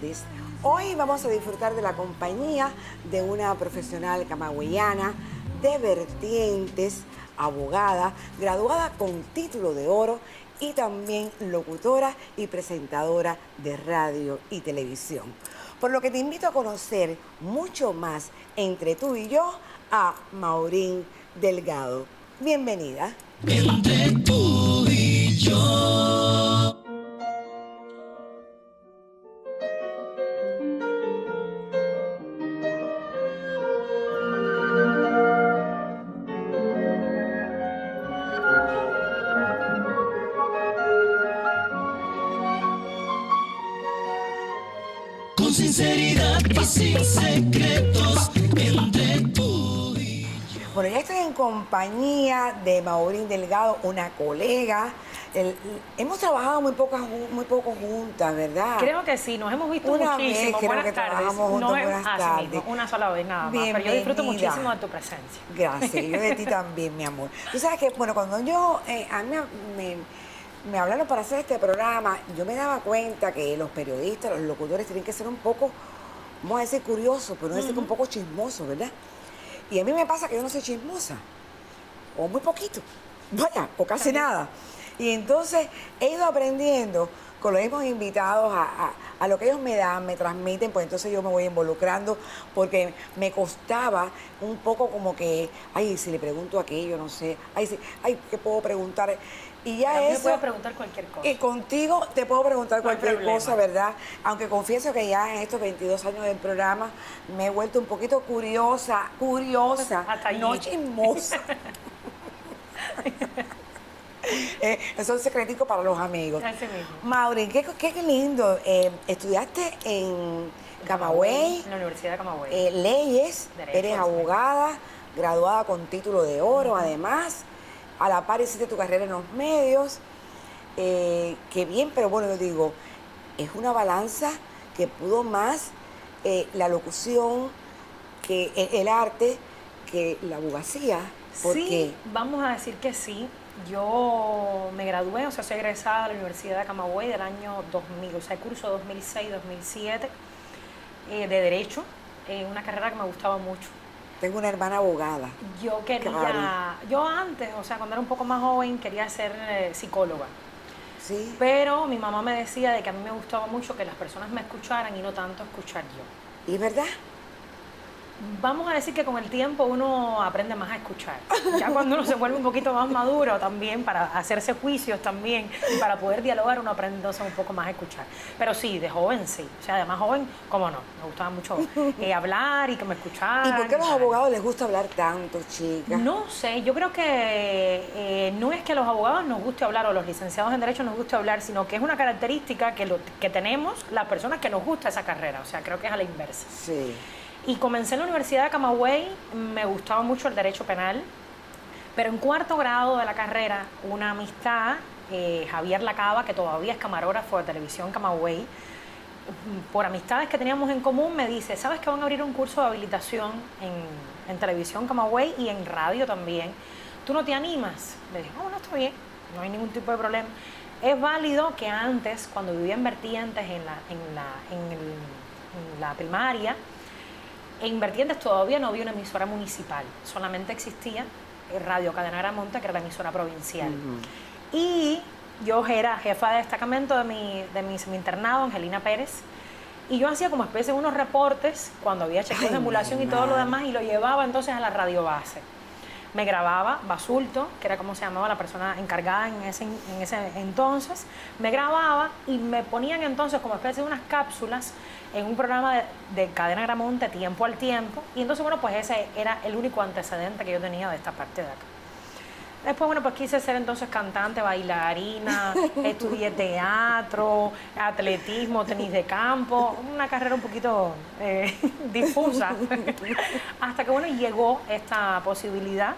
martes. Hoy vamos a disfrutar de la compañía de una profesional camagüeyana de vertientes, abogada, graduada con título de oro y también locutora y presentadora de radio y televisión. Por lo que te invito a conocer mucho más entre tú y yo a Maurín Delgado. Bienvenida. Entre tú y yo. Con sinceridad y sin secretos, entre tú y yo. Bueno, ya estoy en compañía de Maurín Delgado, una colega. Hemos trabajado muy poco juntas, ¿verdad? Creo que sí, nos hemos visto Una muchísimo. vez creo Buenas que tardes. trabajamos juntos, No, buenas así tardes. mismo, una sola vez nada más. Pero yo Bienvenida. disfruto muchísimo de tu presencia. Gracias, yo de ti también, mi amor. Tú sabes que, bueno, cuando a mí me hablaron para hacer este programa, yo me daba cuenta que los periodistas, los locutores tienen que ser un poco, vamos a decir, curiosos, pero no decir que un poco chismosos, ¿verdad? Y a mí me pasa que yo no soy chismosa, o muy poquito, vaya, o casi nada. Y entonces he ido aprendiendo con los mismos invitados a lo que ellos me dan, me transmiten, pues entonces yo me voy involucrando porque me costaba un poco como que, ay, si le pregunto aquello, no sé, ay, ¿qué puedo preguntar? Y ya A mí me eso... puedes preguntar cualquier cosa. Y contigo te puedo preguntar No hay cualquier problema. cosa, ¿verdad? Aunque confieso que ya en estos 22 años del programa me he vuelto un poquito curiosa, Hasta allí. no chismosa. Eso es secretico para los amigos. Así mismo. Maureen, qué lindo. Estudiaste en Camagüey, En la Universidad de Camagüey. leyes, Derecho, eres sí. abogada, graduada con título de oro, además. A la par hiciste tu carrera en los medios. Qué bien, pero bueno, yo digo, es una balanza que pudo más la locución que el arte que la abogacía. ¿Por Sí, qué? vamos a decir que sí. Yo me gradué, o sea, soy egresada de la Universidad de Camagüey del año 2000, o sea, el curso 2006-2007 de Derecho, una carrera que me gustaba mucho. Tengo una hermana abogada. Yo quería, yo antes, o sea, cuando era un poco más joven, quería ser psicóloga. ¿Sí? Pero mi mamá me decía de que a mí me gustaba mucho que las personas me escucharan y no tanto escuchar yo. ¿Y es verdad? Vamos a decir que con el tiempo uno aprende más a escuchar. Ya cuando uno se vuelve un poquito más maduro también, para hacerse juicios también, y para poder dialogar, uno aprende entonces un poco más a escuchar. Pero sí, de joven sí. O sea, de más joven, cómo no. Me gustaba mucho hablar y que me escucharan. ¿Y por qué a los tal. abogados les gusta hablar tanto, chicas? No sé, yo creo que no es que a los abogados nos guste hablar o a los licenciados en Derecho nos guste hablar, sino que es una característica que tenemos las personas que nos gusta esa carrera. O sea, creo que es a la inversa. Sí. Y comencé en la Universidad de Camagüey, me gustaba mucho el derecho penal, pero en cuarto grado de la carrera, una amistad, Javier Lacaba, que todavía es camarógrafo de Televisión Camagüey, por amistades que teníamos en común, me dice, ¿sabes que van a abrir un curso de habilitación en Televisión Camagüey y en radio también? ¿Tú no te animas? Le dije, no, está bien, no hay ningún tipo de problema. Es válido que antes, cuando vivía en Vertientes, en la primaria, en Vertientes todavía no había una emisora municipal, solamente existía Radio Cadena Gramonte, que era la emisora provincial. Y yo era jefa de destacamento de mi semi-internado, Angelina Pérez, y yo hacía como especie de unos reportes cuando había chequeos de emulación y todo lo demás, y lo llevaba entonces a la radio base. Me grababa Basulto, que era como se llamaba la persona encargada en ese entonces, me grababa y me ponían entonces como especie de unas cápsulas en un programa de Cadena Gramonte, Tiempo al Tiempo, y entonces, bueno, pues ese era el único antecedente que yo tenía de esta parte de acá. Después, bueno, pues quise ser entonces cantante, bailarina, estudié teatro, atletismo, tenis de campo, una carrera un poquito difusa, hasta que, bueno, llegó esta posibilidad,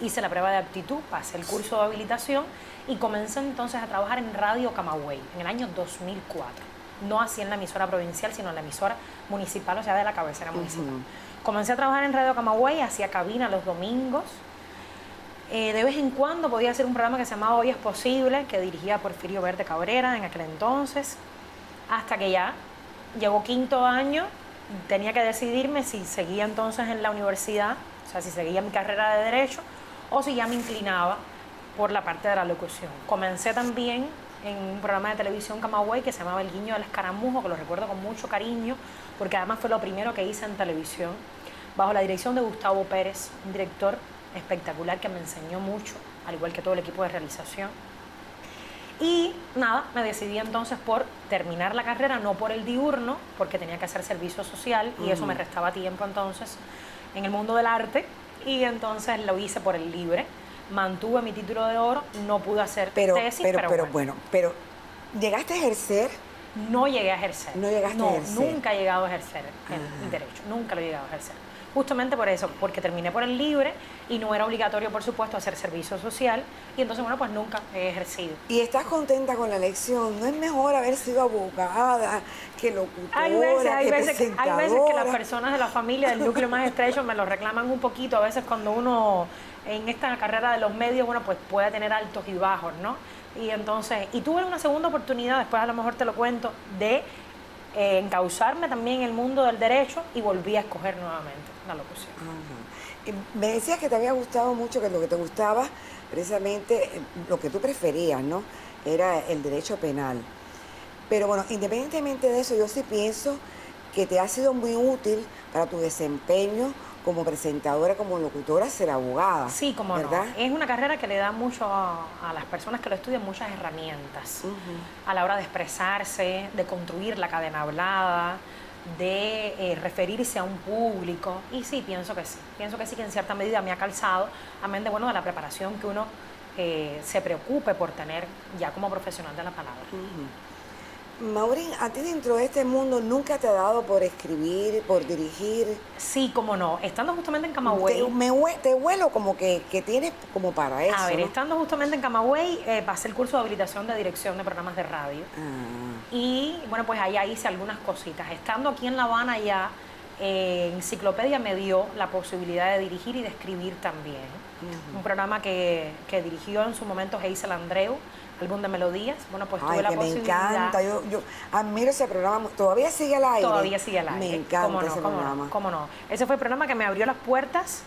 hice la prueba de aptitud, pasé el curso de habilitación y comencé entonces a trabajar en Radio Camagüey en el año 2004. No así en la emisora provincial, sino en la emisora municipal, o sea, de la cabecera municipal. Comencé a trabajar en Radio Camagüey, hacía cabina los domingos. De vez en cuando podía hacer un programa que se llamaba Hoy es Posible, que dirigía Porfirio Verde Cabrera en aquel entonces, hasta que ya llegó quinto año, tenía que decidirme si seguía entonces en la universidad, o sea, si seguía mi carrera de Derecho, o si ya me inclinaba por la parte de la locución. Comencé también en un programa de televisión Camagüey que se llamaba El Guiño del Escaramujo, que lo recuerdo con mucho cariño, porque además fue lo primero que hice en televisión, bajo la dirección de Gustavo Pérez, un director espectacular que me enseñó mucho, al igual que todo el equipo de realización. Y nada, me decidí entonces por terminar la carrera, no por el diurno, porque tenía que hacer servicio social y eso me restaba tiempo entonces en el mundo del arte, y entonces lo hice por el libre. Mantuve mi título de oro, no pude hacer tesis, pero bueno, ¿llegaste a ejercer? No llegué a ejercer. No llegaste a ejercer. Nunca he llegado a ejercer el derecho, nunca lo he llegado a ejercer. Justamente por eso, porque terminé por el libre y no era obligatorio, por supuesto, hacer servicio social, y entonces, bueno, pues nunca he ejercido. ¿Y estás contenta con la elección? ¿No es mejor haber sido abogada que locutora, Hay veces que presentadora? las personas de la familia, del núcleo más estrecho, me lo reclaman un poquito, a veces cuando uno en esta carrera de los medios, bueno, pues puede tener altos y bajos, ¿no? Y entonces, y tuve una segunda oportunidad, después a lo mejor te lo cuento, de encauzarme también en el mundo del derecho, y volví a escoger nuevamente la locución. Ajá. Y me decías que te había gustado mucho, que lo que te gustaba, precisamente lo que tú preferías, ¿no? Era el derecho penal. Pero bueno, independientemente de eso, yo sí pienso que te ha sido muy útil para tu desempeño como presentadora, como locutora, ser abogada. Sí, como ¿verdad? no. Es una carrera que le da mucho a las personas que lo estudian, muchas herramientas a la hora de expresarse, de construir la cadena hablada, de referirse a un público. Y sí, pienso que sí. Pienso que sí, que en cierta medida me ha calzado, amén de, bueno, de la preparación que uno se preocupe por tener ya como profesional de la palabra. Maureen, ¿a ti dentro de este mundo nunca te ha dado por escribir, por dirigir? Sí, como no. Estando justamente en Camagüey... Te huelo como que tienes como para eso, A ver, ¿no? estando justamente en Camagüey, pasé el curso de habilitación de dirección de programas de radio. Y bueno, pues allá hice algunas cositas. Estando aquí en La Habana ya, Enciclopedia me dio la posibilidad de dirigir y de escribir también. Un programa que dirigió en su momento Geisel Andreu, Álbum de Melodías. Bueno, pues tuve la posibilidad. Me encanta, yo admiro ese programa. ¿Todavía sigue al aire? Todavía sigue al aire. Me encanta ese programa. ¿Cómo no? Ese fue el programa que me abrió las puertas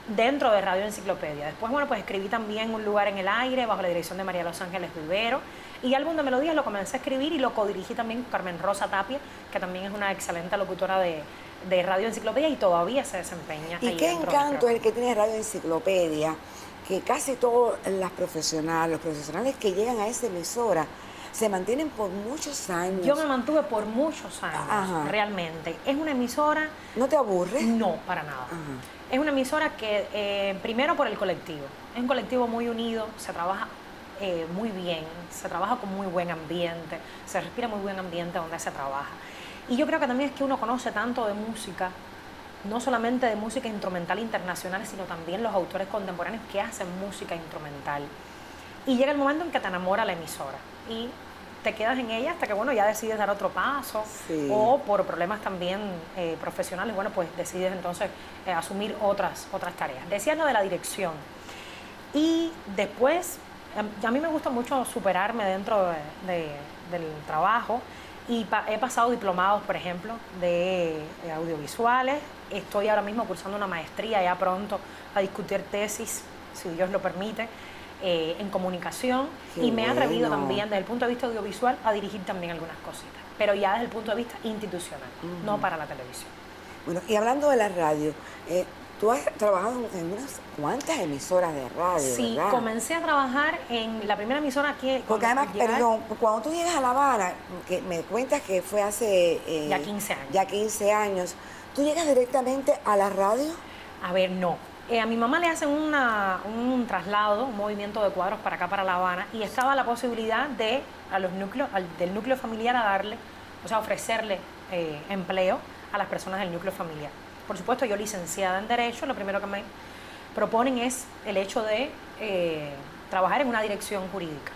dentro de Radio Enciclopedia. Después, bueno, pues escribí también Un lugar en el aire, bajo la dirección de María Los Ángeles Vivero. Y Álbum de Melodías lo comencé a escribir y lo codirigí también con Carmen Rosa Tapia, que también es una excelente locutora de Radio Enciclopedia y todavía se desempeña. ¿Y qué encanto es el que tiene Radio Enciclopedia? Que casi todos los profesionales que llegan a esa emisora se mantienen por muchos años. Yo me mantuve por muchos años, realmente. Es una emisora... ¿No te aburre? No, para nada. Es una emisora que, primero por el colectivo, es un colectivo muy unido, se trabaja muy bien, se trabaja con muy buen ambiente, se respira muy buen ambiente donde se trabaja. Y yo creo que también es que uno conoce tanto de música, no solamente de música instrumental internacional, sino también los autores contemporáneos que hacen música instrumental. Y llega el momento en que te enamora la emisora y te quedas en ella hasta que, bueno, ya decides dar otro paso, o por problemas también profesionales, bueno, pues decides entonces asumir otras tareas. Decías lo de la dirección. Y después, a mí me gusta mucho superarme dentro del trabajo, y he pasado diplomados, por ejemplo, de audiovisuales. Estoy ahora mismo cursando una maestría, ya pronto a discutir tesis, si Dios lo permite, en comunicación. Y me he atrevido también, desde el punto de vista audiovisual, a dirigir también algunas cositas, pero ya desde el punto de vista institucional, no para la televisión. Bueno, y hablando de la radio, tú has trabajado en unas cuantas emisoras de radio, sí, ¿verdad? Comencé a trabajar en la primera emisora aquí. Porque además, perdón, cuando tú llegas a La Habana, que me cuentas que fue hace... ya 15 años. Ya 15 años. ¿Tú llegas directamente a la radio? A ver, no. A mi mamá le hacen un traslado, un movimiento de cuadros para acá, para La Habana, y estaba la posibilidad de, del núcleo familiar, ofrecerle empleo a las personas del núcleo familiar. Por supuesto, yo licenciada en Derecho, lo primero que me proponen es el hecho de trabajar en una dirección jurídica.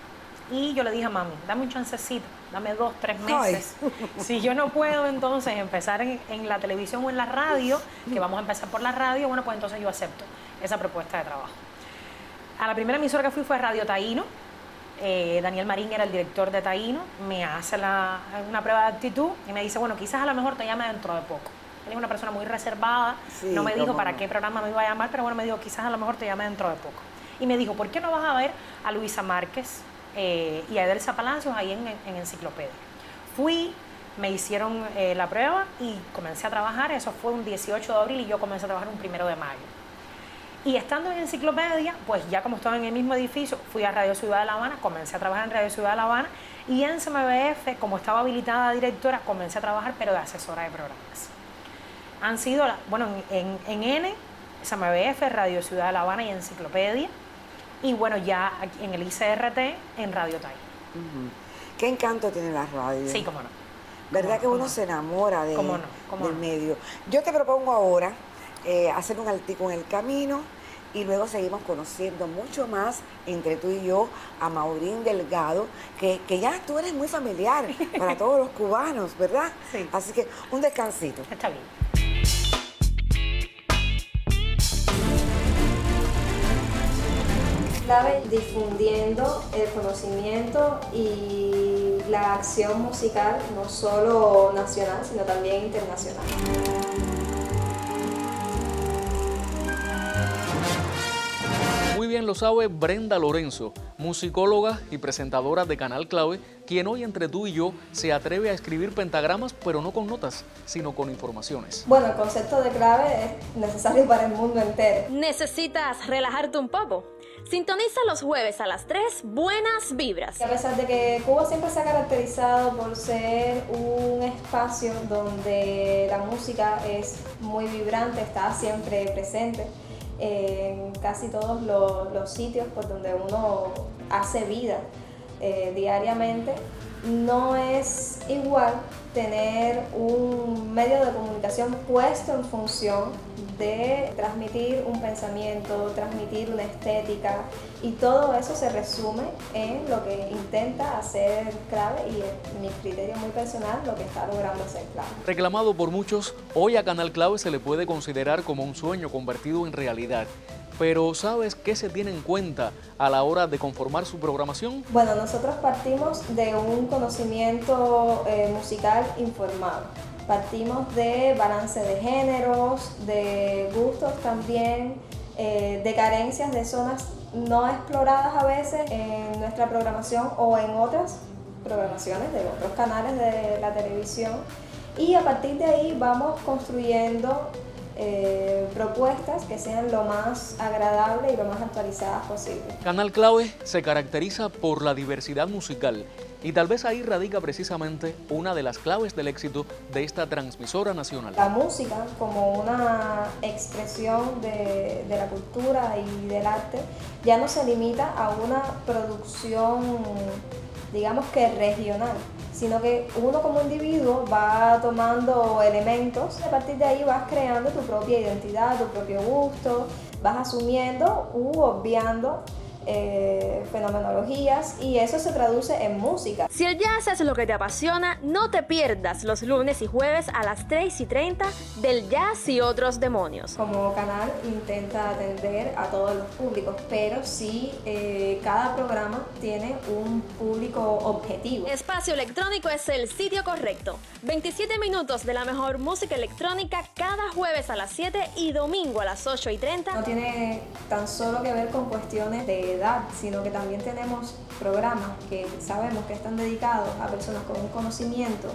Y yo le dije a mami, dame un chancecito, dame 2, 3 meses. Si yo no puedo entonces empezar en la televisión o en la radio, que vamos a empezar por la radio, bueno, pues entonces yo acepto esa propuesta de trabajo. A la primera emisora que fui fue Radio Taíno, Daniel Marín era el director de Taíno, me hace una prueba de actitud y me dice, bueno, quizás a lo mejor te llame dentro de poco. Él es una persona muy reservada, Sí, no me dijo para no. qué programa me iba a llamar, pero bueno, me dijo, quizás a lo mejor te llame dentro de poco. Y me dijo, ¿por qué no vas a ver a Luisa Márquez y a Edelsa Palacios ahí en Enciclopedia? Fui, me hicieron la prueba y comencé a trabajar. Eso fue un 18 de abril y yo comencé a trabajar un 1 de mayo. Y estando en Enciclopedia, pues ya como estaba en el mismo edificio, fui a Radio Ciudad de La Habana, comencé a trabajar en Radio Ciudad de La Habana, y en CMBF, como estaba habilitada directora, comencé a trabajar, pero de asesora de programas. Han sido, en N, CMBF, Radio Ciudad de La Habana y Enciclopedia, y bueno, ya aquí en el ICRT, en Radio Tai. ¿Qué encanto tiene la radio? Sí, cómo no. ¿Verdad que ¿Cómo uno no? se enamora del no? medio? Yo te propongo ahora hacer un altico en el camino y luego seguimos conociendo mucho más entre tú y yo a Maurín Delgado, que ya tú eres muy familiar para todos los cubanos, ¿verdad? Sí. Así que un descansito. Está bien. Clave difundiendo el conocimiento y la acción musical, no solo nacional, sino también internacional. Muy bien lo sabe Brenda Lorenzo, musicóloga y presentadora de Canal Clave, quien hoy entre tú y yo se atreve a escribir pentagramas, pero no con notas, sino con informaciones. Bueno, el concepto de clave es necesario para el mundo entero. ¿Necesitas relajarte un poco? Sintoniza los jueves a las 3 Buenas Vibras. Y a pesar de que Cuba siempre se ha caracterizado por ser un espacio donde la música es muy vibrante, está siempre presente en casi todos los sitios por donde uno hace vida diariamente, no es igual tener un medio de comunicación puesto en función de transmitir un pensamiento, transmitir una estética, y todo eso se resume en lo que intenta hacer Clave y en mi criterio muy personal lo que está logrando hacer Clave. Reclamado por muchos, hoy a Canal Clave se le puede considerar como un sueño convertido en realidad. Pero ¿sabes qué se tiene en cuenta a la hora de conformar su programación? Bueno, nosotros partimos de un conocimiento musical informado. Partimos de balance de géneros, de gustos también, de carencias de zonas no exploradas a veces en nuestra programación o en otras programaciones de otros canales de la televisión. Y a partir de ahí vamos construyendo propuestas que sean lo más agradables y lo más actualizadas posible. Canal Clave se caracteriza por la diversidad musical y tal vez ahí radica precisamente una de las claves del éxito de esta transmisora nacional. La música como una expresión de la cultura y del arte ya no se limita a una producción, digamos que regional, sino que uno como individuo va tomando elementos, a partir de ahí vas creando tu propia identidad, tu propio gusto, vas asumiendo u obviando fenomenologías, y eso se traduce en música. Si el jazz es lo que te apasiona, no te pierdas los lunes y jueves a las 3:30 del Jazz y Otros Demonios. Como canal intenta atender a todos los públicos, pero sí cada programa tiene un público objetivo. Espacio Electrónico es el sitio correcto. 27 minutos de la mejor música electrónica cada jueves a las 7 y domingo a las 8:30. No tiene tan solo que ver con cuestiones de edad, sino que también tenemos programas que sabemos que están dedicados a personas con un conocimiento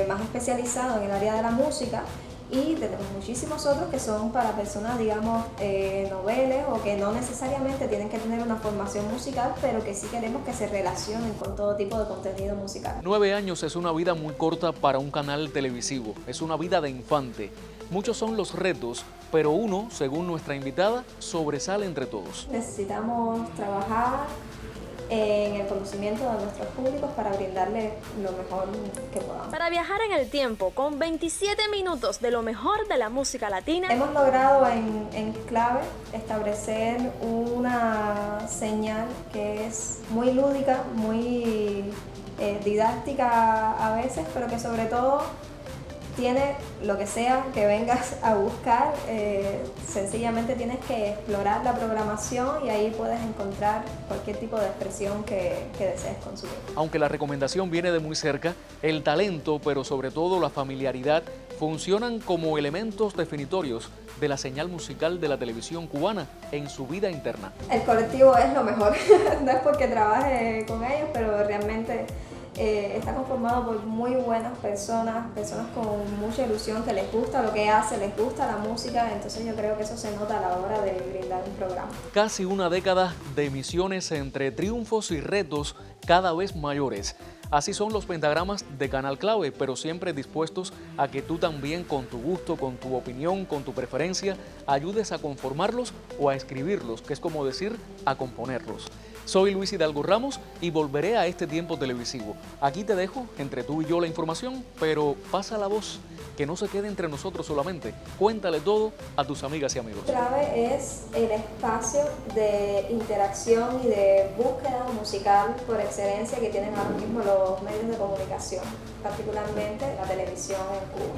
más especializado en el área de la música, y tenemos muchísimos otros que son para personas, digamos, noveles, o que no necesariamente tienen que tener una formación musical, pero que sí queremos que se relacionen con todo tipo de contenido musical. 9 años es una vida muy corta para un canal televisivo, es una vida de infante. Muchos son los retos, pero uno, según nuestra invitada, sobresale entre todos. Necesitamos trabajar en el conocimiento de nuestros públicos para brindarles lo mejor que podamos. Para viajar en el tiempo con 27 minutos de lo mejor de la música latina. Hemos logrado en Clave establecer una señal que es muy lúdica, muy didáctica a veces, pero que sobre todo tiene lo que sea que vengas a buscar, sencillamente tienes que explorar la programación y ahí puedes encontrar cualquier tipo de expresión que desees consumir. Aunque la recomendación viene de muy cerca, el talento, pero sobre todo la familiaridad, funcionan como elementos definitorios de la señal musical de la televisión cubana en su vida interna. El colectivo es lo mejor, no es porque trabaje con ellos, pero realmente está conformado por muy buenas personas con mucha ilusión, que les gusta lo que hace, les gusta la música, entonces yo creo que eso se nota a la hora de brindar un programa. Casi una década de emisiones entre triunfos y retos cada vez mayores. Así son los pentagramas de Canal Clave, pero siempre dispuestos a que tú también, con tu gusto, con tu opinión, con tu preferencia, ayudes a conformarlos o a escribirlos, que es como decir, a componerlos. Soy Luis Hidalgo Ramos y volveré a este tiempo televisivo. Aquí te dejo, entre tú y yo, la información, pero pasa la voz, que no se quede entre nosotros solamente. Cuéntale todo a tus amigas y amigos. Clave es el espacio de interacción y de búsqueda musical por excelencia que tienen ahora mismo los medios de comunicación, particularmente la televisión en Cuba.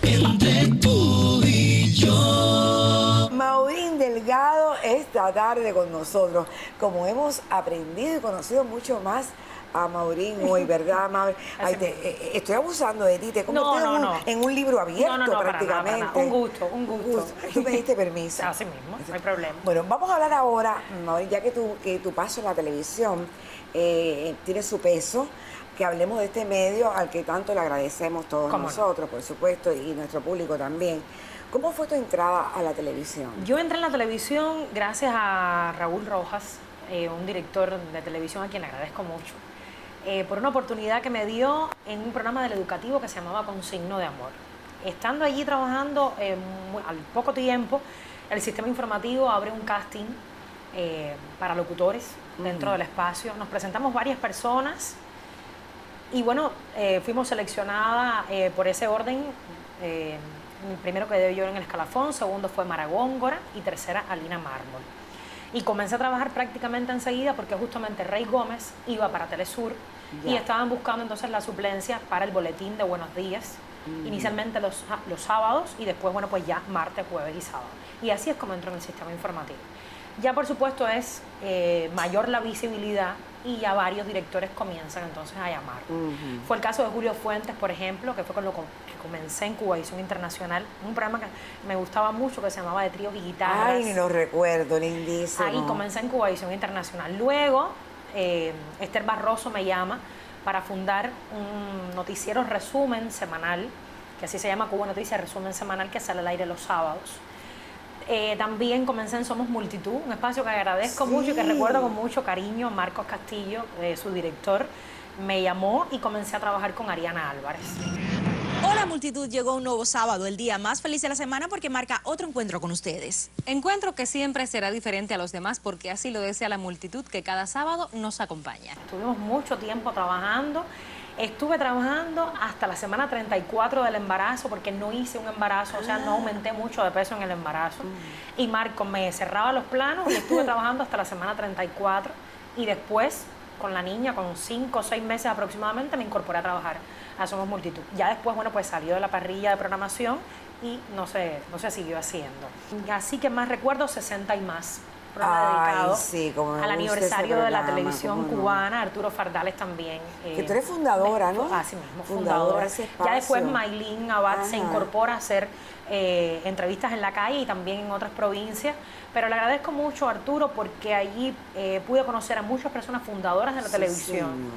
Entre tú y yo. Maurín Delgado esta tarde con nosotros. Como hemos aprendido y conocido mucho más a Maurín hoy, ¿verdad, Maurín? Ay, estoy abusando de ti, te he convertido en un libro abierto prácticamente. Para nada. Un gusto. Tú me diste permiso. Así mismo, no hay problema. Bueno, vamos a hablar ahora, Maurín, ya que tu paso en la televisión tiene su peso, que hablemos de este medio al que tanto le agradecemos todos nosotros, por supuesto, y nuestro público también. ¿Cómo fue tu entrada a la televisión? Yo entré en la televisión gracias a Raúl Rojas, un director de televisión a quien le agradezco mucho, por una oportunidad que me dio en un programa del educativo que se llamaba Con Signo de Amor. Estando allí trabajando, al poco tiempo, el sistema informativo abre un casting para locutores dentro del espacio. Nos presentamos varias personas y bueno, fuimos seleccionadas por ese orden. El primero que dio yo en el escalafón, segundo fue Mara Góngora y tercera Alina Mármol. Y comencé a trabajar prácticamente enseguida porque justamente Rey Gómez iba para Telesur y estaban buscando entonces la suplencia para el boletín de Buenos Días, inicialmente los sábados y después, bueno, pues ya martes, jueves y sábado. Y así es como entró en el sistema informativo. Ya por supuesto es mayor la visibilidad y ya varios directores comienzan entonces a llamar. Fue el caso de Julio Fuentes, por ejemplo, que fue con lo que comencé en Cubavisión Internacional, un programa que me gustaba mucho que se llamaba De Tríos y Guitarras. Ay, lo recuerdo, lindísimo. Ahí comencé en Cubavisión Internacional. Luego, Esther Barroso me llama para fundar un noticiero resumen semanal, que así se llama Cuba Noticias Resumen Semanal, que sale al aire los sábados. También comencé en Somos Multitud, un espacio que agradezco mucho y que recuerdo con mucho cariño. Marcos Castillo, su director, me llamó y comencé a trabajar con Ariana Álvarez. Hola Multitud, llegó un nuevo sábado, el día más feliz de la semana porque marca otro encuentro con ustedes. Encuentro que siempre será diferente a los demás porque así lo desea la multitud que cada sábado nos acompaña. Estuvimos mucho tiempo trabajando. Estuve trabajando hasta la semana 34 del embarazo porque no hice un embarazo, o sea, no aumenté mucho de peso en el embarazo. Y Marco me cerraba los planos y estuve trabajando hasta la semana 34 y después, con la niña, con 5 o 6 meses aproximadamente, me incorporé a trabajar a Somos Multitud. Ya después, bueno, pues salió de la parrilla de programación y no se siguió haciendo. Así que más recuerdo 60 y más. Dedicado al aniversario de la televisión cubana, Arturo Fardales también. Que tú eres fundadora, ¿no? Así mismo, fundadora. Ya después Maylin Abad se incorpora a hacer entrevistas en la calle y también en otras provincias. Pero le agradezco mucho a Arturo porque allí pude conocer a muchas personas fundadoras de la televisión.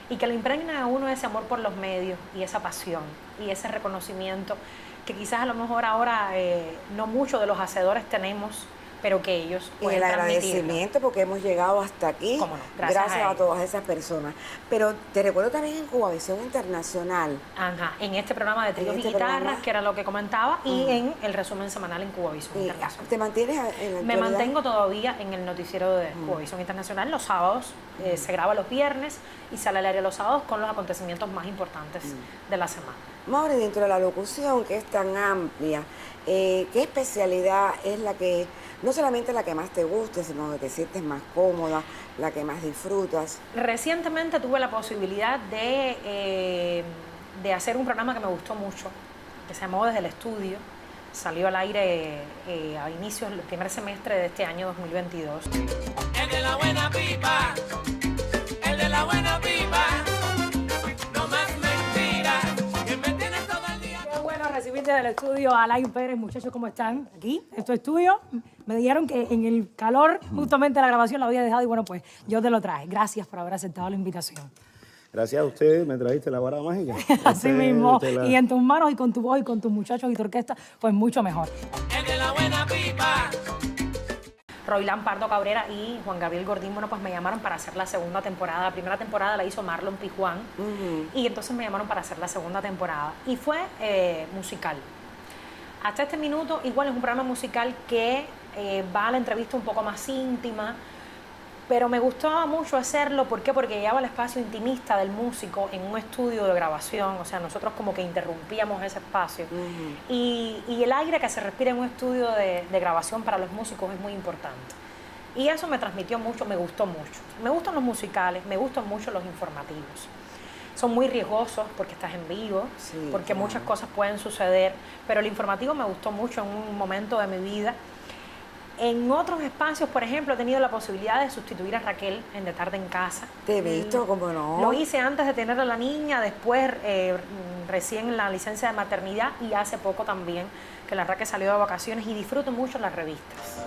Y que le impregna a uno ese amor por los medios y esa pasión y ese reconocimiento que quizás a lo mejor ahora no muchos de los hacedores tenemos, pero que ellos pueden transmitirlo. Y el agradecimiento porque hemos llegado hasta aquí. ¿Cómo no? Gracias a todas esas personas. Pero te recuerdo también en Cubavisión Internacional. Ajá, en este programa de Tríos y Guitarras, que era lo que comentaba, y en el resumen semanal en Cubavisión Internacional. ¿Te mantienes en la actualidad? Me mantengo todavía en el noticiero de Cubavisión Internacional los sábados. Se graba los viernes y sale al aire los sábados con los acontecimientos más importantes de la semana. Mauri, dentro de la locución, que es tan amplia, ¿qué especialidad es la que, no solamente la que más te guste, sino que te sientes más cómoda, la que más disfrutas? Recientemente tuve la posibilidad de hacer un programa que me gustó mucho, que se llamó Desde el Estudio. Salió al aire a inicios del primer semestre de este año 2022. El de la buena pipa, el de la buena pipa, no más mentiras, que me tienes todo el día. Qué bueno recibirte del estudio a Alain Pérez. Muchachos, ¿cómo están? Aquí, en tu estudio. Me dijeron que en el calor, justamente la grabación la había dejado y bueno, pues yo te lo traje. Gracias por haber aceptado la invitación. Gracias a usted, me trajiste la vara mágica. Así mismo. Y en tus manos y con tu voz y con tus muchachos y tu orquesta, pues mucho mejor. El de la buena pipa. Roilán Pardo Cabrera y Juan Gabriel Gordín, bueno, pues me llamaron para hacer la segunda temporada. La primera temporada la hizo Marlon Pijuán y entonces me llamaron para hacer la segunda temporada. Y fue musical. Hasta este minuto, igual es un programa musical que va a la entrevista un poco más íntima, pero me gustaba mucho hacerlo. ¿Por qué? Porque llevaba el espacio intimista del músico en un estudio de grabación. O sea, nosotros como que interrumpíamos ese espacio. Y el aire que se respira en un estudio de grabación para los músicos es muy importante. Y eso me transmitió mucho, me gustó mucho. Me gustan los musicales, me gustan mucho los informativos. Son muy riesgosos porque estás en vivo, porque muchas cosas pueden suceder. Pero el informativo me gustó mucho en un momento de mi vida. En otros espacios, por ejemplo, he tenido la posibilidad de sustituir a Raquel en De Tarde en Casa. Te he visto, ¿cómo no? Lo hice antes de tener a la niña, después recién en la licencia de maternidad y hace poco también que la Raquel salió de vacaciones y disfruto mucho las revistas.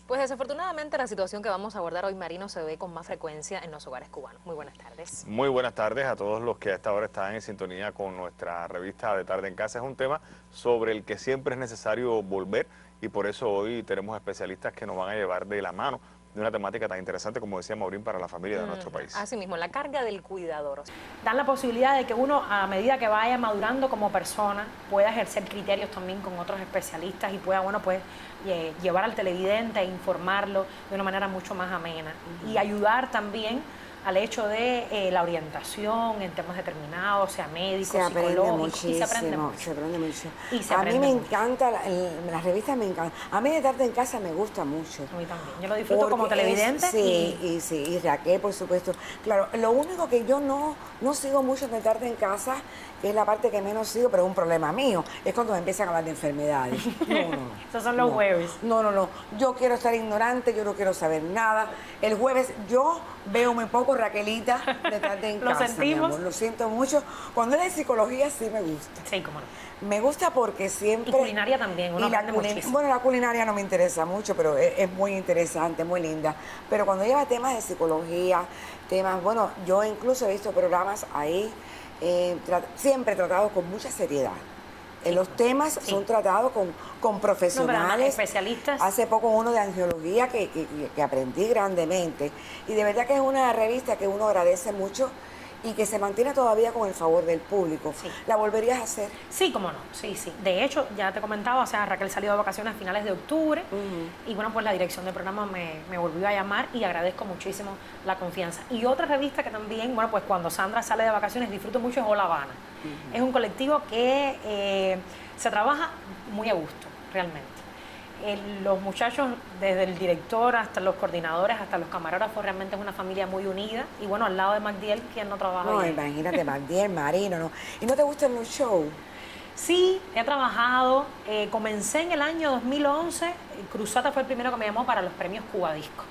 Pues desafortunadamente la situación que vamos a abordar hoy, Marino, se ve con más frecuencia en los hogares cubanos. Muy buenas tardes. Muy buenas tardes a todos los que a esta hora están en sintonía con nuestra revista De Tarde en Casa. Es un tema sobre el que siempre es necesario volver y por eso hoy tenemos especialistas que nos van a llevar de la mano de una temática tan interesante como decía Maurín para la familia de nuestro país. Así mismo, la carga del cuidador. Dan la posibilidad de que uno, a medida que vaya madurando como persona, pueda ejercer criterios también con otros especialistas y pueda, bueno, pues llevar al televidente e informarlo de una manera mucho más amena y ayudar también al hecho de la orientación en temas determinados, sea médico, psicológico, y se aprende mucho. Se aprende mucho. Y se a aprende mí me mucho. encanta, las revistas me encantan. A mí De Tarde en Casa me gusta mucho. A mí también. Yo lo disfruto como televidente. Y Raquel, por supuesto. Claro, lo único que yo no sigo mucho De Tarde en Casa, que es la parte que menos sigo, pero es un problema mío, es cuando me empiezan a hablar de enfermedades. No. Esos son los jueves. No. Yo quiero estar ignorante, yo no quiero saber nada. El jueves yo veo muy poco Raquelita De Tarde en ¿Lo Casa. sentimos? Mi amor, lo siento mucho. Cuando es de psicología sí me gusta. Sí, cómo no. Me gusta porque siempre... Y culinaria también, uno aprende muchísimo. Bueno, la culinaria no me interesa mucho, pero es muy interesante, muy linda. Pero cuando lleva temas de psicología, temas... Bueno, yo incluso he visto programas ahí siempre tratados con mucha seriedad. Los temas son tratados con profesionales. Especialistas. Hace poco uno de angiología que aprendí grandemente. Y de verdad que es una revista que uno agradece mucho y que se mantiene todavía con el favor del público. ¿La volverías a hacer? Sí, cómo no, sí. De hecho, ya te comentaba, o sea, Raquel salió de vacaciones a finales de octubre y bueno, pues la dirección del programa me volvió a llamar y agradezco muchísimo la confianza. Y otra revista que también, bueno, pues cuando Sandra sale de vacaciones disfruto mucho es Hola Habana. Es un colectivo que se trabaja muy a gusto, realmente. Los muchachos, desde el director hasta los coordinadores, hasta los camarógrafos, realmente es una familia muy unida. Y bueno, al lado de Magdiel, ¿quién no trabaja No, ahí? imagínate, Magdiel, Marino, ¿no? ¿Y no te gustan los shows? Sí, he trabajado. Comencé en el año 2011. Cruzata fue el primero que me llamó para los premios Cuba Disco,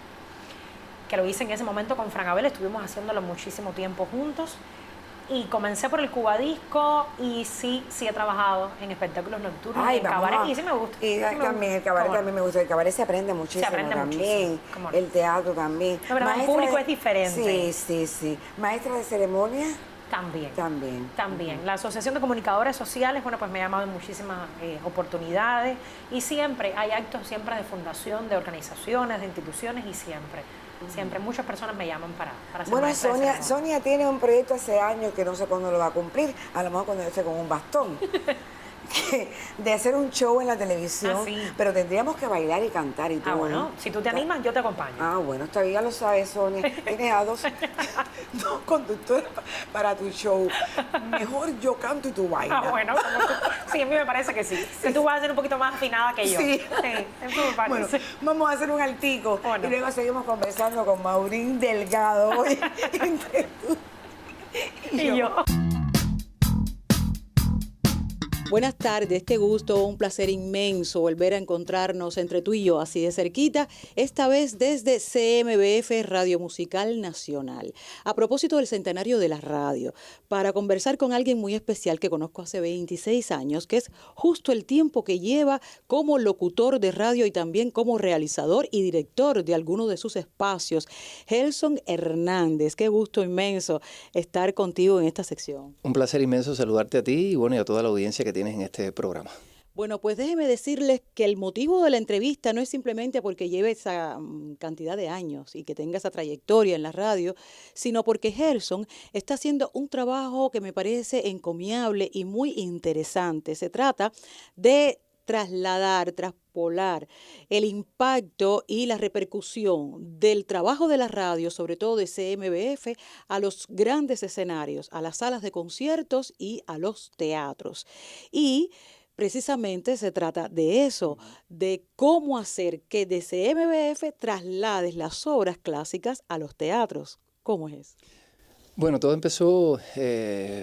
que lo hice en ese momento con Fran Abel. Estuvimos haciéndolo muchísimo tiempo juntos. Y comencé por el Cuba Disco y sí he trabajado en espectáculos nocturnos, en cabaret, y sí me gusta. Y también el cabaret también me gusta. El cabaret se aprende muchísimo. Se aprende también. muchísimo. El teatro también. No, pero el público es diferente. Sí. Maestra de ceremonia. También. La Asociación de Comunicadores Sociales, bueno, pues me ha llamado en muchísimas oportunidades y siempre hay actos siempre de fundación, de organizaciones, de instituciones y siempre muchas personas me llaman para hacer. Bueno, Sonia tiene un proyecto hace años que no sé cuándo lo va a cumplir, a lo mejor cuando yo esté con un bastón. de hacer un show en la televisión, Ah, sí. pero tendríamos que bailar y cantar y todo. Ah, bueno, ¿no? si tú te animas, yo te acompaño. Ah, bueno, esta vida lo sabes, Sonia. Tienes a dos conductores para tu show. Mejor yo canto y tú bailas. Ah, bueno, como tú. Sí, a mí me parece que sí. Que tú vas a ser un poquito más afinada que yo. Sí. Eso me parece. Bueno, vamos a hacer un altico Bueno. y luego seguimos conversando con Maurín Delgado hoy entre tú Y yo. Buenas tardes, qué gusto, un placer inmenso volver a encontrarnos entre tú y yo así de cerquita, esta vez desde CMBF Radio Musical Nacional, a propósito del centenario de la radio, para conversar con alguien muy especial que conozco hace 26 años, que es justo el tiempo que lleva como locutor de radio y también como realizador y director de algunos de sus espacios. Gelson Hernández, qué gusto inmenso estar contigo en esta sección. Un placer inmenso saludarte a ti y bueno, y a toda la audiencia que tienes en este programa. Bueno, pues déjeme decirles que el motivo de la entrevista no es simplemente porque lleve esa cantidad de años y que tenga esa trayectoria en la radio, sino porque Gelson está haciendo un trabajo que me parece encomiable y muy interesante. Se trata de traspolar el impacto y la repercusión del trabajo de la radio, sobre todo de CMBF, a los grandes escenarios, a las salas de conciertos y a los teatros. Y precisamente se trata de eso, de cómo hacer que de CMBF traslades las obras clásicas a los teatros. ¿Cómo es? Bueno, todo empezó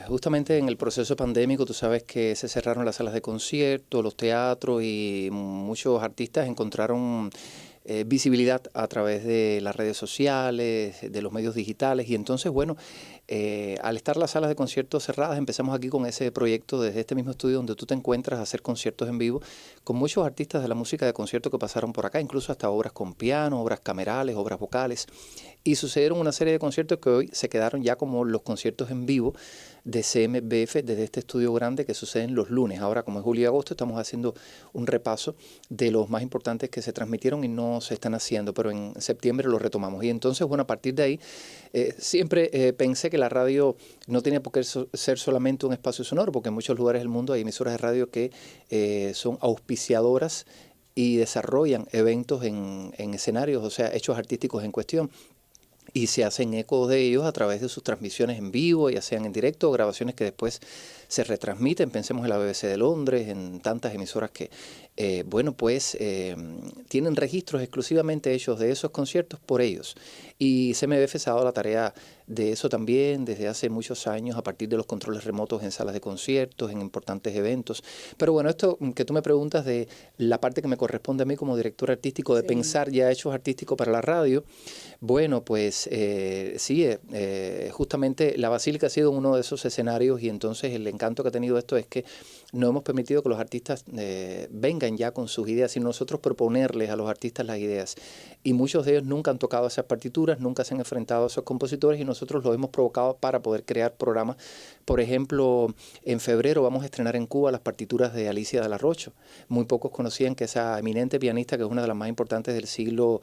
justamente en el proceso pandémico. Tú sabes que se cerraron las salas de concierto, los teatros y muchos artistas encontraron visibilidad a través de las redes sociales, de los medios digitales y entonces, bueno, al estar las salas de conciertos cerradas, empezamos aquí con ese proyecto desde este mismo estudio donde tú te encuentras a hacer conciertos en vivo con muchos artistas de la música de concierto que pasaron por acá, incluso hasta obras con piano, obras camerales, obras vocales, y sucedieron una serie de conciertos que hoy se quedaron ya como los conciertos en vivo de CMBF desde este estudio grande que suceden los lunes. Ahora, como es julio y agosto, estamos haciendo un repaso de los más importantes que se transmitieron y no se están haciendo, pero en septiembre lo retomamos. Y entonces, bueno, a partir de ahí, siempre pensé que la radio no tiene por qué ser solamente un espacio sonoro, porque en muchos lugares del mundo hay emisoras de radio que son auspiciadoras y desarrollan eventos en escenarios, o sea, hechos artísticos en cuestión. Y se hacen eco de ellos a través de sus transmisiones en vivo, ya sean en directo o grabaciones que después se retransmiten. Pensemos en la BBC de Londres, en tantas emisoras que, tienen registros exclusivamente hechos de esos conciertos por ellos. Y CMBF se ha dado la tarea de eso también desde hace muchos años, a partir de los controles remotos en salas de conciertos, en importantes eventos. Pero bueno, esto que tú me preguntas de la parte que me corresponde a mí como director artístico, de pensar ya hechos artísticos para la radio, bueno, pues justamente la Basílica ha sido uno de esos escenarios y entonces el encanto que ha tenido esto es que no hemos permitido que los artistas vengan ya con sus ideas, sino nosotros proponerles a los artistas las ideas. Y muchos de ellos nunca han tocado esas partituras, nunca se han enfrentado a esos compositores y nosotros los hemos provocado para poder crear programas. Por ejemplo, en febrero vamos a estrenar en Cuba las partituras de Alicia de la Rocha. Muy pocos conocían que esa eminente pianista, que es una de las más importantes del siglo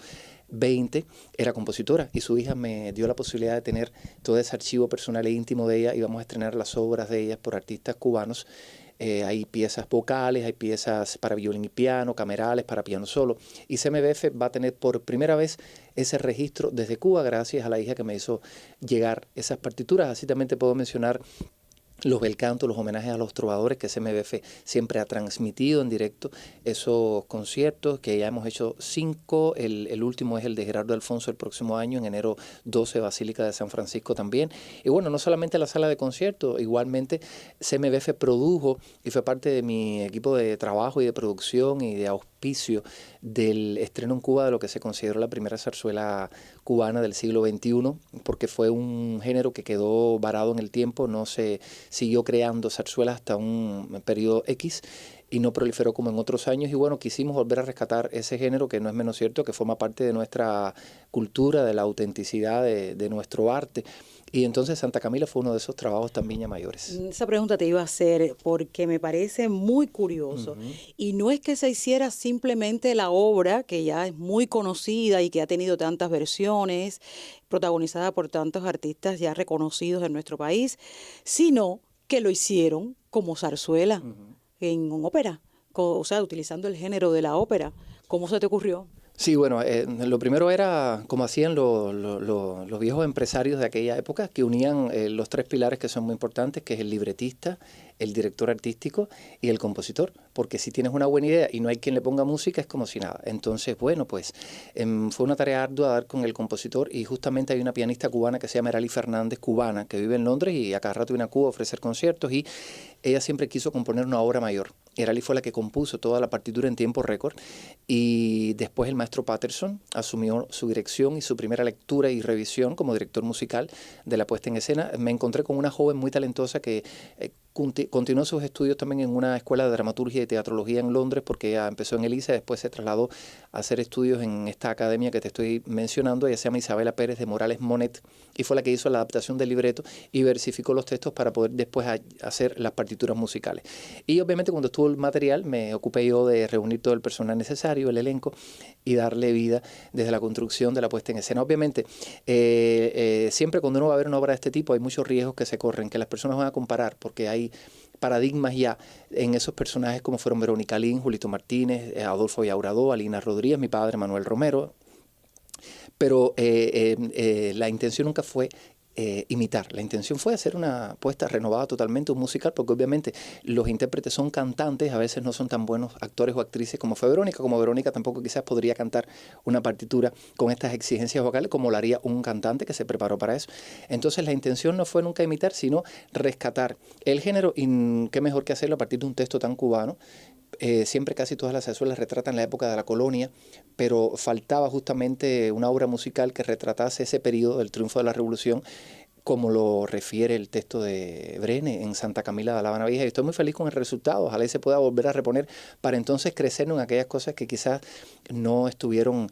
XX, era compositora y su hija me dio la posibilidad de tener todo ese archivo personal e íntimo de ella y vamos a estrenar las obras de ella por artistas cubanos. Hay piezas vocales, hay piezas para violín y piano, camerales, para piano solo. Y CMBF va a tener por primera vez ese registro desde Cuba gracias a la hija que me hizo llegar esas partituras. Así también te puedo mencionar los bel canto, los homenajes a los trovadores que CMBF siempre ha transmitido en directo, esos conciertos que ya hemos hecho 5, el último es el de Gerardo Alfonso el próximo año, en enero 12, Basílica de San Francisco también. Y bueno, no solamente la sala de conciertos, igualmente CMBF produjo y fue parte de mi equipo de trabajo y de producción y de auspicio del estreno en Cuba de lo que se consideró la primera zarzuela cubana del siglo XXI, porque fue un género que quedó varado en el tiempo, no se siguió creando zarzuelas hasta un periodo X y no proliferó como en otros años y bueno, quisimos volver a rescatar ese género que no es menos cierto, que forma parte de nuestra cultura, de la autenticidad de nuestro arte. Y entonces Santa Camila fue uno de esos trabajos también ya mayores. Esa pregunta te iba a hacer porque me parece muy curioso. Y no es que se hiciera simplemente la obra, que ya es muy conocida y que ha tenido tantas versiones, protagonizada por tantos artistas ya reconocidos en nuestro país, sino que lo hicieron como zarzuela. en ópera, o sea, utilizando el género de la ópera. ¿Cómo se te ocurrió? Sí, bueno, lo primero era como hacían los viejos empresarios de aquella época, que unían los tres pilares que son muy importantes, que es el libretista, el director artístico y el compositor, porque si tienes una buena idea y no hay quien le ponga música, es como si nada. Entonces, bueno, pues fue una tarea ardua dar con el compositor, y justamente hay una pianista cubana que se llama Erali Fernández, cubana, que vive en Londres y a cada rato viene a Cuba a ofrecer conciertos, y ella siempre quiso componer una obra mayor. Erali fue la que compuso toda la partitura en tiempo récord, y después el maestro Patterson asumió su dirección y su primera lectura y revisión como director musical de la puesta en escena. Me encontré con una joven muy talentosa que continuó sus estudios también en una escuela de dramaturgia y teatrología en Londres, porque ella empezó en el ICE, después se trasladó a hacer estudios en esta academia que te estoy mencionando. Ella se llama Isabela Pérez de Morales Monet, y fue la que hizo la adaptación del libreto y versificó los textos para poder después hacer las partituras musicales. Y obviamente cuando estuvo el material me ocupé yo de reunir todo el personal necesario, el elenco, y darle vida desde la construcción de la puesta en escena. Obviamente, siempre cuando uno va a ver una obra de este tipo hay muchos riesgos que se corren, que las personas van a comparar, porque hay paradigmas ya en esos personajes como fueron Verónica Lin, Julito Martínez, Adolfo Yauradó, Alina Rodríguez, mi padre Manuel Romero. Pero la intención nunca fue imitar. La intención fue hacer una puesta renovada totalmente, un musical, porque obviamente los intérpretes son cantantes, a veces no son tan buenos actores o actrices como fue Verónica, como Verónica tampoco quizás podría cantar una partitura con estas exigencias vocales como lo haría un cantante que se preparó para eso. Entonces la intención no fue nunca imitar, sino rescatar el género, y qué mejor que hacerlo a partir de un texto tan cubano. Siempre casi todas las zarzuelas retratan la época de la colonia, pero faltaba justamente una obra musical que retratase ese periodo del triunfo de la Revolución, como lo refiere el texto de Brene en Santa Camila de la Habana Vieja. Y estoy muy feliz con el resultado. Ojalá y se pueda volver a reponer para entonces crecer en aquellas cosas que quizás no estuvieron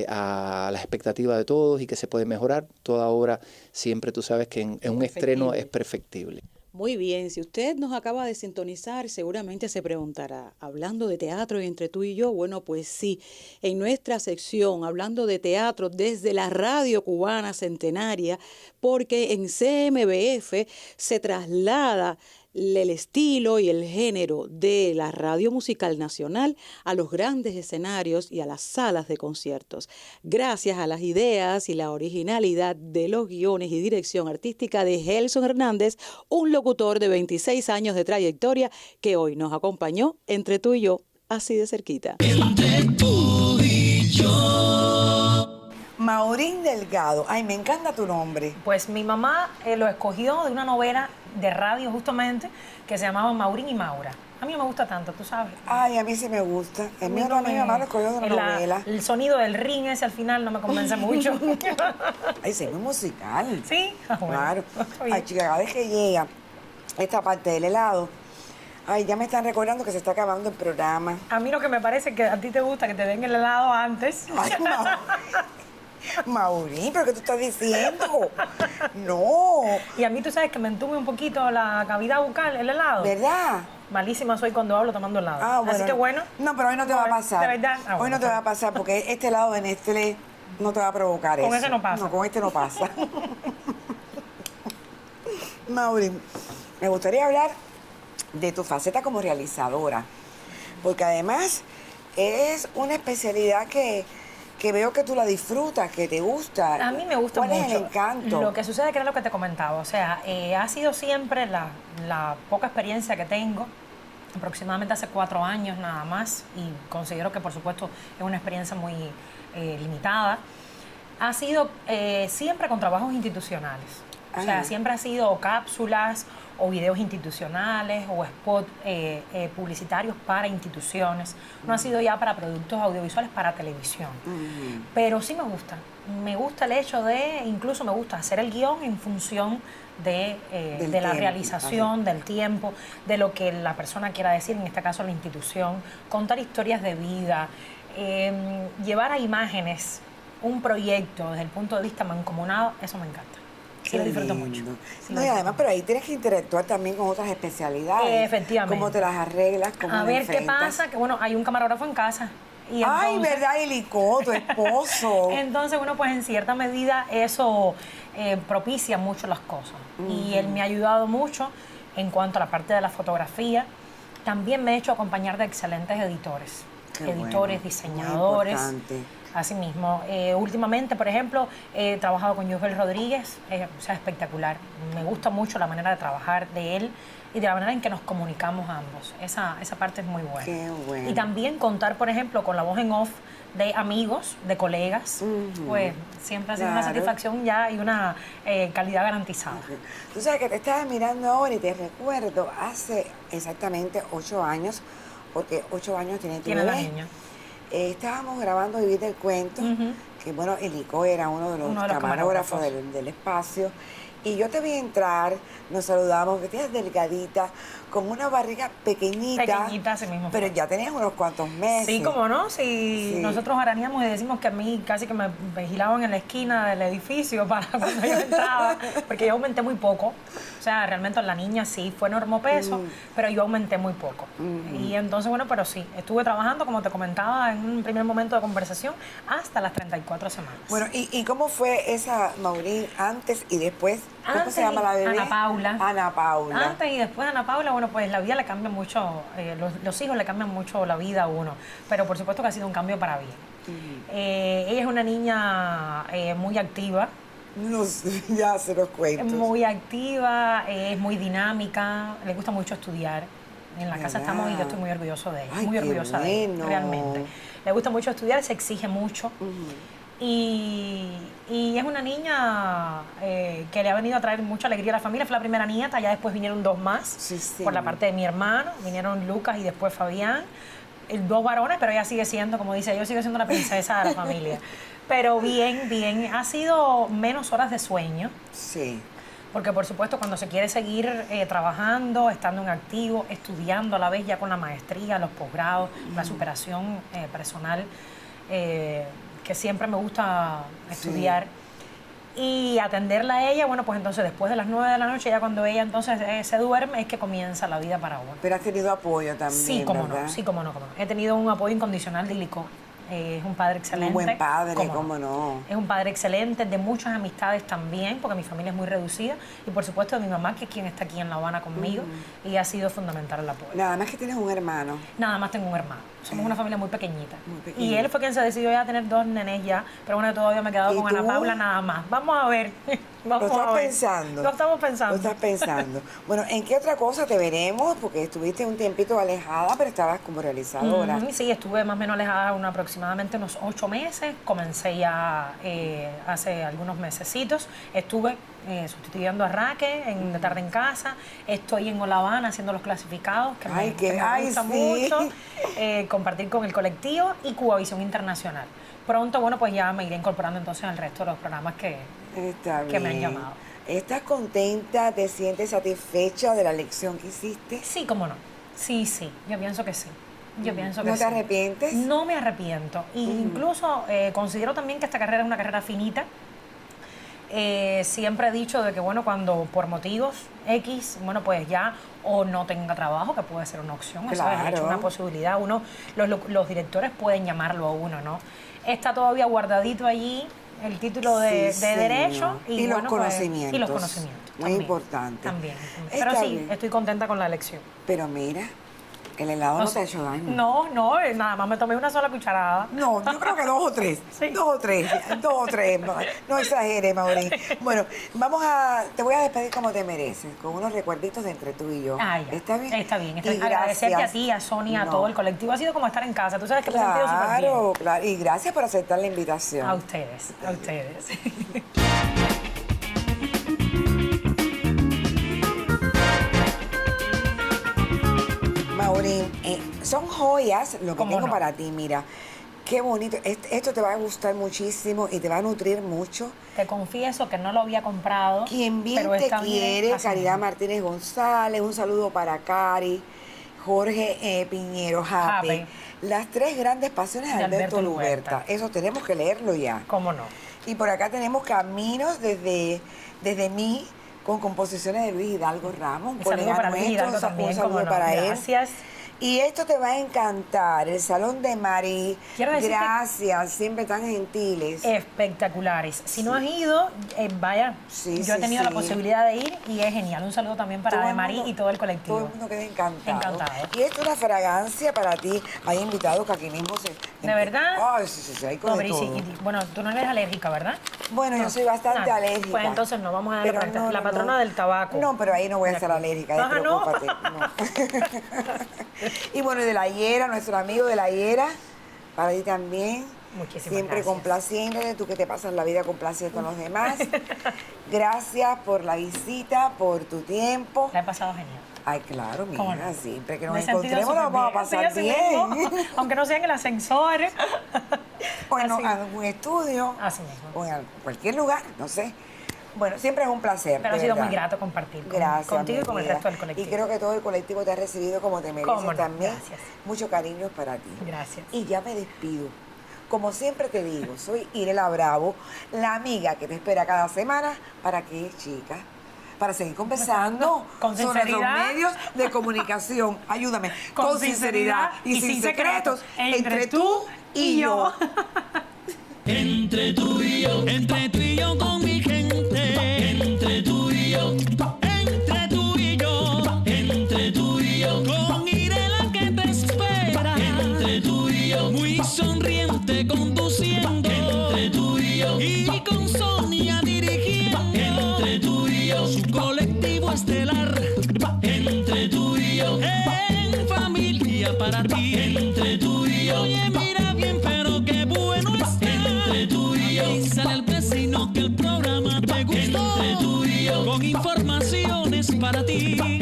a la expectativa de todos y que se puede mejorar. Toda obra siempre, tú sabes que en un estreno es perfectible. Muy bien, si usted nos acaba de sintonizar, seguramente se preguntará, hablando de teatro y entre tú y yo, bueno, pues sí, en nuestra sección, hablando de teatro desde la Radio Cubana Centenaria, porque en CMBF se traslada el estilo y el género de la Radio Musical Nacional a los grandes escenarios y a las salas de conciertos. Gracias a las ideas y la originalidad de los guiones y dirección artística de Gelson Hernández, un locutor de 26 años de trayectoria que hoy nos acompañó entre tú y yo, así de cerquita. Entre tú y yo. Maurín Delgado. Ay, me encanta tu nombre. Pues mi mamá lo escogió de una novela de radio justamente que se llamaba Maurín y Maura. A mí me gusta tanto, tú sabes. Ay, a mí sí me gusta. El mío también, mi mamá lo escogió de una novela. El sonido del ring ese al final no me convence mucho. Ay, sí, es muy musical. Sí, bueno, claro. Ay, chica, cada vez que llega esta parte del helado, ay, ya me están recordando que se está acabando el programa. A mí lo que me parece es que a ti te gusta que te den el helado antes. Ay, Maurín, ¿pero qué tú estás diciendo? No. Y a mí tú sabes que me entume un poquito la cavidad bucal, el helado. ¿Verdad? Malísima soy cuando hablo tomando helado. Ah, bueno. Así que bueno. No, pero hoy no te va a pasar. ¿De verdad? Ah, hoy bueno, no te va a pasar porque este helado de Nestlé no te va a provocar eso. Con ese no pasa. No, con este no pasa. Maurín, me gustaría hablar de tu faceta como realizadora, porque además es una especialidad que veo que tú la disfrutas, que te gusta. A mí me gusta mucho. ¿Cuál es el encanto? Lo que sucede que era lo que te comentaba, o sea, ha sido siempre la poca experiencia que tengo, aproximadamente hace 4 años nada más, y considero que por supuesto es una experiencia muy limitada. Ha sido siempre con trabajos institucionales, o sea, siempre ha sido cápsulas o videos institucionales o spots publicitarios para instituciones. No ha sido ya para productos audiovisuales para televisión. Pero sí me gusta el hecho de, incluso me gusta hacer el guión en función de la realización, del tiempo, de lo que la persona quiera decir, en este caso la institución, contar historias de vida, llevar a imágenes un proyecto desde el punto de vista mancomunado, eso me encanta. Sí, lo disfruto mucho. Sí, no, y además, pero ahí tienes que interactuar también con otras especialidades. Efectivamente. ¿Cómo te las arreglas? ¿Cómo a ver enfrentas? qué pasa, que bueno, hay un camarógrafo en casa. Y ay, entonces, ¿verdad? Y Licó, tu esposo. Entonces, bueno, pues en cierta medida eso propicia mucho las cosas. Y él me ha ayudado mucho en cuanto a la parte de la fotografía, También me he hecho acompañar de excelentes editores, editores, diseñadores. Muy importante. Así mismo. Últimamente, por ejemplo, he trabajado con Yusbel Rodríguez, o sea, espectacular. Me gusta mucho la manera de trabajar de él y de la manera en que nos comunicamos ambos. Esa parte es muy buena. Qué bueno. Y también contar, por ejemplo, con la voz en off de amigos, de colegas, pues siempre ha sido una satisfacción ya y una calidad garantizada. Tú sabes que te estaba mirando ahora y te recuerdo hace exactamente 8 años, porque 8 años tiene tu bebé. La niña. Estábamos grabando Vivir del Cuento, que bueno, Elico era uno de los camarógrafos del espacio, y yo te vi entrar, nos saludamos, que tienes delgadita, con una barriga pequeñita. Pequeñita, así mismo. Pero ya tenías unos cuantos meses. Sí, como no, si nosotros arañamos y decimos que a mí casi que me vigilaban en la esquina del edificio para cuando yo entraba, porque yo aumenté muy poco. O sea, realmente la niña sí fue normopeso, pero yo aumenté muy poco. Y entonces, bueno, pero sí, estuve trabajando, como te comentaba en un primer momento de conversación, hasta las 34 semanas. Bueno, ¿y cómo fue esa, Maurín, antes y después? ¿Cómo se llama la bebé? Ana Paula. Ana Paula. Antes y después de Ana Paula, bueno, pues la vida le cambia mucho, los hijos le cambian mucho la vida a uno, pero por supuesto que ha sido un cambio para bien. Ella es una niña muy activa. No sé, ya se los cuento. Muy activa, es muy dinámica, le gusta mucho estudiar. En la casa estamos y yo estoy muy orgulloso de ella, muy orgullosa de ella, realmente. Le gusta mucho estudiar, se exige mucho. Y es una niña que le ha venido a traer mucha alegría a la familia. Fue la primera nieta, ya después vinieron 2 más por la parte de mi hermano. Vinieron Lucas y después Fabián. 2 varones, pero ella sigue siendo, como dice, yo sigo siendo la princesa de la familia. Pero bien, bien. Ha sido menos horas de sueño. Sí. Porque, por supuesto, cuando se quiere seguir trabajando, estando en activo, estudiando a la vez ya con la maestría, los posgrados, la superación personal, que siempre me gusta estudiar. Y atenderla a ella, bueno, pues entonces después de las 9 de la noche, ya cuando ella entonces se duerme, es que comienza la vida para uno. Pero has tenido apoyo también, sí, cómo ¿verdad? No, sí, cómo no. He tenido un apoyo incondicional de Ilico. Es un padre excelente. Un buen padre, cómo no. Es un padre excelente, de muchas amistades también, porque mi familia es muy reducida. Y por supuesto de mi mamá, que es quien está aquí en La Habana conmigo, y ha sido fundamental el apoyo. Nada más que tienes un hermano. Nada más tengo un hermano. Somos una familia muy pequeñita. Y él fue quien se decidió ya a tener 2 nenes ya, pero bueno, todavía me he quedado con Ana Paula nada más. Vamos a ver. Lo estás pensando. Lo estamos pensando. Lo estás pensando. Bueno, ¿en qué otra cosa te veremos? Porque estuviste un tiempito alejada, pero estabas como realizadora. Sí, estuve más o menos alejada aproximadamente unos 8 meses. Comencé ya hace algunos mesecitos. Estuve sustituyendo a Raque de tarde en casa. Estoy en La Habana haciendo los clasificados, que me gusta mucho. Compartir con el colectivo y Cubavisión Internacional. Pronto, bueno, pues ya me iré incorporando entonces al resto de los programas que me han llamado. ¿Estás contenta? ¿Te sientes satisfecha de la lección que hiciste? Sí, cómo no. Sí, yo pienso que sí. Yo pienso que ¿No sí. te arrepientes? No me arrepiento. Incluso considero también que esta carrera es una carrera finita. Siempre he dicho de que, bueno, cuando por motivos X, bueno, pues ya o no tenga trabajo, que puede ser una opción, claro. Es una posibilidad. Los directores pueden llamarlo a uno, ¿no? Está todavía guardadito allí el título de Derecho y, bueno, los conocimientos. Pues, y los conocimientos. Muy también, importante. También. Pero sí, bien. Estoy contenta con la elección. Pero mira, el helado no te ha hecho daño. No, nada más me tomé una sola cucharada. No, yo creo que 2 o 3. Sí. 2 o 3. No exageres, Maurín. Bueno, te voy a despedir como te mereces, con unos recuerditos de entre tú y yo. ¿Está bien? Está bien. Agradecerte a ti, a Sonia, a todo el colectivo. Ha sido como estar en casa. Tú sabes que me he sentido súper bien. Claro. Y gracias por aceptar la invitación. A ustedes. Maurín, son joyas lo que tengo para ti, mira. Qué bonito. Esto te va a gustar muchísimo y te va a nutrir mucho. Te confieso que no lo había comprado. Quien bien te quiere, Caridad Martínez González. Un saludo para Cari, Jorge Piñero, Jape. Las 3 grandes pasiones de Alberto Luberta. Eso tenemos que leerlo ya. ¿Cómo no? Y por acá tenemos Caminos desde mí, con composiciones de Luis Hidalgo Ramos. Un saludo para Luis Hidalgo también, un saludo para él. Gracias. Y esto te va a encantar, el Salón de Marí. Quiero decirte- Gracias, siempre tan gentiles. Espectaculares. Si no has ido, vaya, Sí, yo he sí, tenido la sí. posibilidad de ir y es genial. Un saludo también para Todo De el Marí mundo- y todo el colectivo. Todo el mundo queda encantado. Encantado. Y esto es una fragancia para ti. Hay invitados que aquí mismo se... ¿De verdad? Ay, sí, hay con No, de pero todo. bueno, tú no eres alérgica, ¿verdad? Bueno, yo soy bastante alérgica. Pues entonces no, vamos a darle Pero cuenta. no, La no, patrona no. del tabaco. No, pero ahí no voy a estar alérgica, Ah, ¿no? preocúpate. No. Y bueno, y de la Hiera, nuestro amigo de la Hiera, para ti también. Muchísimas Siempre gracias. complaciéndote, tú que te pasas la vida complaciendo a los demás. Gracias por la visita, por tu tiempo. La he pasado genial. Ay, claro, ¿Cómo mira, no? siempre que nos Me he sentido encontremos nos vamos a súper pasar bien. Sí, así bien. mismo. Aunque no sea en el ascensor. O en Así. algún estudio. Así mismo. O en cualquier lugar, no sé. Bueno, siempre es un placer. Pero ha de sido verdad. muy grato compartir Gracias, contigo mi y con el vida. resto del colectivo. Y creo que todo el colectivo te ha recibido como te mereces Cómo no, también. gracias. Mucho cariño para ti. Gracias. Y ya me despido. Como siempre te digo, soy Irela Bravo, la amiga que te espera cada semana para que, chicas, para seguir conversando Con sobre los sinceridad. medios de comunicación. Ayúdame. Con sinceridad y sin secretos, entre tú y yo. Entre tú y yo con mi gente, entre tú y yo, entre tú y yo, entre tú y yo, con Irela que te espera, entre tú y yo, muy sonriente conduciendo, entre tú y yo, y con Sonia dirigiendo, entre tú y yo, su colectivo estelar, entre tú y yo, en familia para ti, entre tú y yo, oye mira bien pero qué bueno está, entre tú y yo, avísale al vecino que el programa te gustó, entre tú y yo, con informaciones para ti.